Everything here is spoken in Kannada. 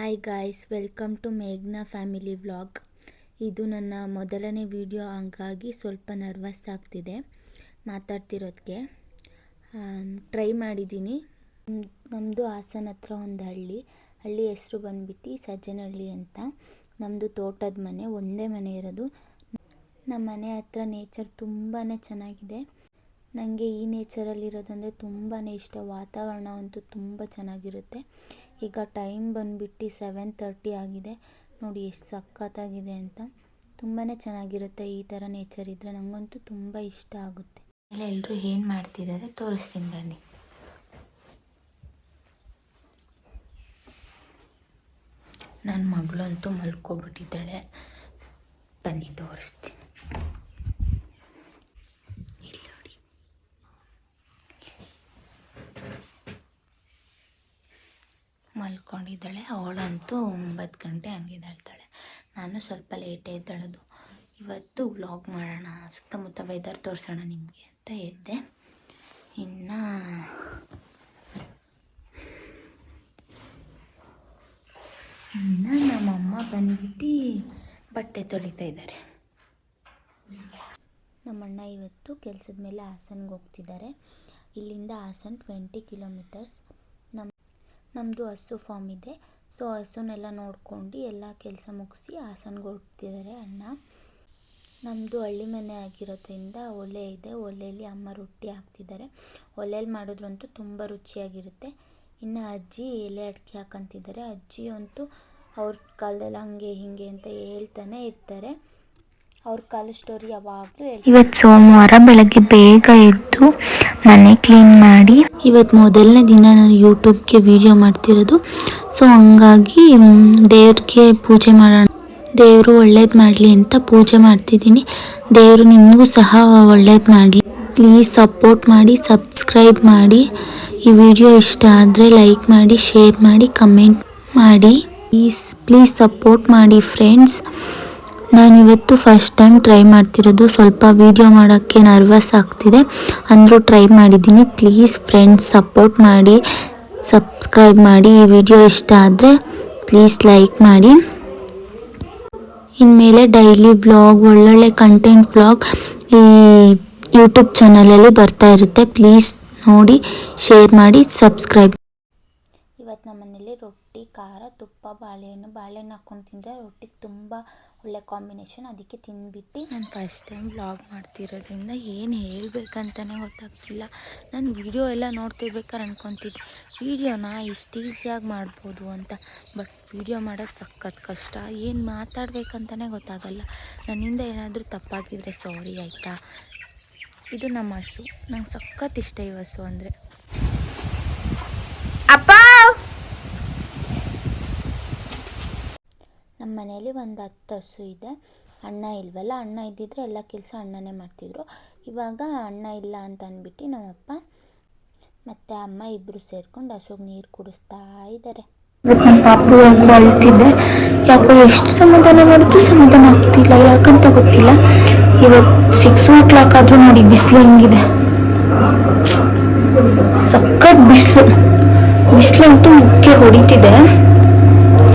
ಹಾಯ್ ಗಾಯ್ಸ್, ವೆಲ್ಕಮ್ ಟು ಮೇಘ್ನಾ ಫ್ಯಾಮಿಲಿ ವ್ಲಾಗ್. ಇದು ನನ್ನ ಮೊದಲನೇ ವಿಡಿಯೋ, ಹಂಗಾಗಿ ಸ್ವಲ್ಪ ನರ್ವಸ್ ಆಗ್ತಿದೆ ಮಾತಾಡ್ತಿರೋದಕ್ಕೆ. ಟ್ರೈ ಮಾಡಿದ್ದೀನಿ. ನಮ್ಮದು ಹಾಸನ ಹತ್ರ ಒಂದು ಹಳ್ಳಿ ಹೆಸರು ಬಂದ್ಬಿಟ್ಟು ಸಜ್ಜನಹಳ್ಳಿ ಅಂತ. ನಮ್ಮದು ತೋಟದ ಮನೆ, ಒಂದೇ ಮನೆ ಇರೋದು. ನಮ್ಮ ಮನೆ ಹತ್ರ ನೇಚರ್ ತುಂಬಾ ಚೆನ್ನಾಗಿದೆ. ನನಗೆ ಈ ನೇಚರಲ್ಲಿರೋದಂದರೆ ತುಂಬಾ ಇಷ್ಟ. ವಾತಾವರಣ ಅಂತೂ ತುಂಬ ಚೆನ್ನಾಗಿರುತ್ತೆ. ಈಗ ಟೈಮ್ ಬಂದುಬಿಟ್ಟು 7:30 ಆಗಿದೆ. ನೋಡಿ ಎಷ್ಟು ಸಖತ್ತಾಗಿದೆ ಅಂತ. ತುಂಬಾ ಚೆನ್ನಾಗಿರುತ್ತೆ ಈ ಥರ ನೇಚರ್ ಇದ್ದರೆ. ನನಗಂತೂ ತುಂಬ ಇಷ್ಟ ಆಗುತ್ತೆ. ಎಲ್ಲರೂ ಏನು ಮಾಡ್ತಿದ್ದಾರೆ ತೋರಿಸ್ತೀನಿ ಬನ್ನಿ. ನನ್ನ ಮಗಳಂತೂ ಮಲ್ಕೊಬಿಟ್ಟಿದ್ದಾಳೆ. ಬನ್ನಿ ತೋರಿಸ್ತೀನಿ. ಮಲ್ಕೊಂಡಿದ್ದಾಳೆ. ಅವಳಂತೂ 9 ಗಂಟೆ ಹಂಗಿದ್ದಾಳ್ತಾಳೆ. ನಾನು ಸ್ವಲ್ಪ ಲೇಟೇ ಎದ್ದೇಳೋದು. ಇವತ್ತು ವ್ಲಾಗ್ ಮಾಡೋಣ, ಸುತ್ತಮುತ್ತ ವೆದರ್ ತೋರಿಸೋಣ ನಿಮಗೆ ಅಂತ ಎದ್ದೆ. ಇನ್ನು ನಮ್ಮಮ್ಮ ಬಂದ್ಬಿಟ್ಟು ಬಟ್ಟೆ ತೊಳಿತಾ ಇದ್ದಾರೆ. ನಮ್ಮಣ್ಣ ಇವತ್ತು ಕೆಲಸದ ಮೇಲೆ ಹಾಸನ್ಗೆ ಹೋಗ್ತಿದ್ದಾರೆ. ಇಲ್ಲಿಂದ ಹಾಸನ್ 20 ಕಿಲೋಮೀಟರ್ಸ್. ನಮ್ಮದು ಹಸು ಫಾರ್ಮ್ ಇದೆ. ಸೊ ಹಸುನೆಲ್ಲ ನೋಡ್ಕೊಂಡು ಎಲ್ಲ ಕೆಲಸ ಮುಗಿಸಿ ಹಾಸನ್ಗೆ ಹೊರಡ್ತಿದ್ದಾರೆ ಅಣ್ಣ. ನಮ್ಮದು ಹಳ್ಳಿ ಮನೆ ಆಗಿರೋದ್ರಿಂದ ಒಲೆ ಇದೆ. ಒಲೆಯಲ್ಲಿ ಅಮ್ಮ ರೊಟ್ಟಿ ಹಾಕ್ತಿದ್ದಾರೆ. ಒಲೆಯಲ್ಲಿ ಮಾಡಿದ್ರಂತೂ ತುಂಬ ರುಚಿಯಾಗಿರುತ್ತೆ. ಇನ್ನು ಅಜ್ಜಿ ಎಲೆ ಅಡಿಕೆ ಹಾಕಂತಿದ್ದಾರೆ. ಅಜ್ಜಿ ಅಂತೂ ಅವ್ರ ಕಾಲದಲ್ಲಿ ಹಂಗೆ ಹಿಂಗೆ ಅಂತ ಹೇಳ್ತಾನೆ ಇರ್ತಾರೆ. ಅವ್ರ ಕಾಲ ಸ್ಟೋರಿ ಯಾವಾಗಲೂ. ಇವತ್ತು ಸೋಮವಾರ ಬೆಳಗ್ಗೆ ಬೇಗ ಎದ್ದು ಮನೆ ಕ್ಲೀನ್ ಮಾಡಿ, ಇವತ್ತು ಮೊದಲನೇ ದಿನ ನಾನು ಯೂಟ್ಯೂಬ್ಗೆ ವಿಡಿಯೋ ಮಾಡ್ತಿರೋದು. ಸೊ ಹಂಗಾಗಿ ದೇವ್ರಿಗೆ ಪೂಜೆ ಮಾಡೋಣ, ದೇವರು ಒಳ್ಳೇದು ಮಾಡಲಿ ಅಂತ ಪೂಜೆ ಮಾಡ್ತಿದ್ದೀನಿ. ದೇವರು ನಿಮಗೂ ಸಹ ಒಳ್ಳೇದು ಮಾಡಲಿ. ಪ್ಲೀಸ್ ಸಪೋರ್ಟ್ ಮಾಡಿ, ಸಬ್ಸ್ಕ್ರೈಬ್ ಮಾಡಿ. ಈ ವಿಡಿಯೋ ಇಷ್ಟ ಆದರೆ ಲೈಕ್ ಮಾಡಿ, ಶೇರ್ ಮಾಡಿ, ಕಮೆಂಟ್ ಮಾಡಿ. ಪ್ಲೀಸ್ ಸಪೋರ್ಟ್ ಮಾಡಿ ಫ್ರೆಂಡ್ಸ್. ನಾನಿವತ್ತು ಫಸ್ಟ್ ಟೈಮ್ ಟ್ರೈ ಮಾಡ್ತಿರೋದು. ಸ್ವಲ್ಪ ವಿಡಿಯೋ ಮಾಡೋಕ್ಕೆ ನರ್ವಸ್ ಆಗ್ತಿದೆ, ಅಂದರೂ ಟ್ರೈ ಮಾಡಿದ್ದೀನಿ. ಪ್ಲೀಸ್ ಫ್ರೆಂಡ್ಸ್ ಸಪೋರ್ಟ್ ಮಾಡಿ, ಸಬ್ಸ್ಕ್ರೈಬ್ ಮಾಡಿ. ಈ ವಿಡಿಯೋ ಇಷ್ಟ ಆದರೆ ಪ್ಲೀಸ್ ಲೈಕ್ ಮಾಡಿ. ಇನ್ಮೇಲೆ ಡೈಲಿ ವ್ಲಾಗ್, ಒಳ್ಳೊಳ್ಳೆ ಕಂಟೆಂಟ್ ವ್ಲಾಗ್ ಈ ಯೂಟ್ಯೂಬ್ ಚಾನಲಲ್ಲಿ ಬರ್ತಾ ಇರುತ್ತೆ. ಪ್ಲೀಸ್ ನೋಡಿ, ಶೇರ್ ಮಾಡಿ, ಸಬ್ಸ್ಕ್ರೈಬ್. ಇವತ್ತು ನಮ್ಮ ಮನೇಲಿ ರೊಟ್ಟಿ, ಖಾರ, ತುಪ್ಪ, ಬಾಳೆಹಣ್ಣು ಹಾಕ್ಕೊಂಡು ತಿಂದರೆ ರೊಟ್ಟಿಗೆ ತುಂಬ ಒಳ್ಳೆ ಕಾಂಬಿನೇಷನ್. ಅದಕ್ಕೆ ತಿಂದ್ಬಿಟ್ಟು ನಾನು ಫಸ್ಟ್ ಟೈಮ್ ವ್ಲಾಗ್ ಮಾಡ್ತಿರೋದ್ರಿಂದ ಏನು ಹೇಳಬೇಕಂತಲೇ ಗೊತ್ತಾಗ್ತಿಲ್ಲ. ನಾನು ವಿಡಿಯೋ ಎಲ್ಲ ನೋಡ್ತಿರ್ಬೇಕಾದ್ರೆ ಅನ್ಕೊತಿದ್ದೆ ವಿಡಿಯೋನ ಇಷ್ಟು ಈಸಿಯಾಗಿ ಮಾಡ್ಬೋದು ಅಂತ. ಬಟ್ ವಿಡಿಯೋ ಮಾಡೋದು ಸಖತ್ ಕಷ್ಟ. ಏನು ಮಾತಾಡ್ಬೇಕಂತಲೇ ಗೊತ್ತಾಗಲ್ಲ. ನನ್ನಿಂದ ಏನಾದರೂ ತಪ್ಪಾಗಿದ್ದರೆ ಸಾರಿ ಆಯಿತಾ. ಇದು ನಮ್ಮ ಹಸು. ನಂಗೆ ಸಖತ್ ಇಷ್ಟ ಈ ಹಸು ಅಂದರೆ. ಅಪ್ಪ, ನಮ್ಮ ಮನೇಲಿ ಒಂದು 10 ಹಸು ಇದೆ. ಅಣ್ಣ ಇಲ್ವಲ್ಲ, ಅಣ್ಣ ಇದ್ದಿದ್ರೆ ಎಲ್ಲ ಕೆಲಸ ಅಣ್ಣನೇ ಮಾಡ್ತಿದ್ರು. ಇವಾಗ ಅಣ್ಣ ಇಲ್ಲ ಅಂತ ಅಂದ್ಬಿಟ್ಟು ನಮ್ಮಪ್ಪ ಮತ್ತು ಅಮ್ಮ ಇಬ್ಬರು ಸೇರ್ಕೊಂಡು ಹಸುಗೆ ನೀರು ಕುಡಿಸ್ತಾ ಇದ್ದಾರೆ. ಇವತ್ತು ನಮ್ಮ ಪಾಪು ಯಾಕೋ ಅಳ್ತಿದ್ದೆ. ಯಾಕೋ ಎಷ್ಟು ಸಮಾಧಾನ ಮಾಡಿದ್ರು ಸಮಾಧಾನ ಆಗ್ತಿಲ್ಲ, ಯಾಕಂತ ಗೊತ್ತಿಲ್ಲ. ಇವತ್ತು 6 ಆದರೂ ನೋಡಿ ಬಿಸಿಲು ಹೆಂಗಿದೆ. ಸಖತ್ ಬಿಸಿಲಂತೂ ಮುಕ್ಕೆ ಹೊಡಿತಿದೆ.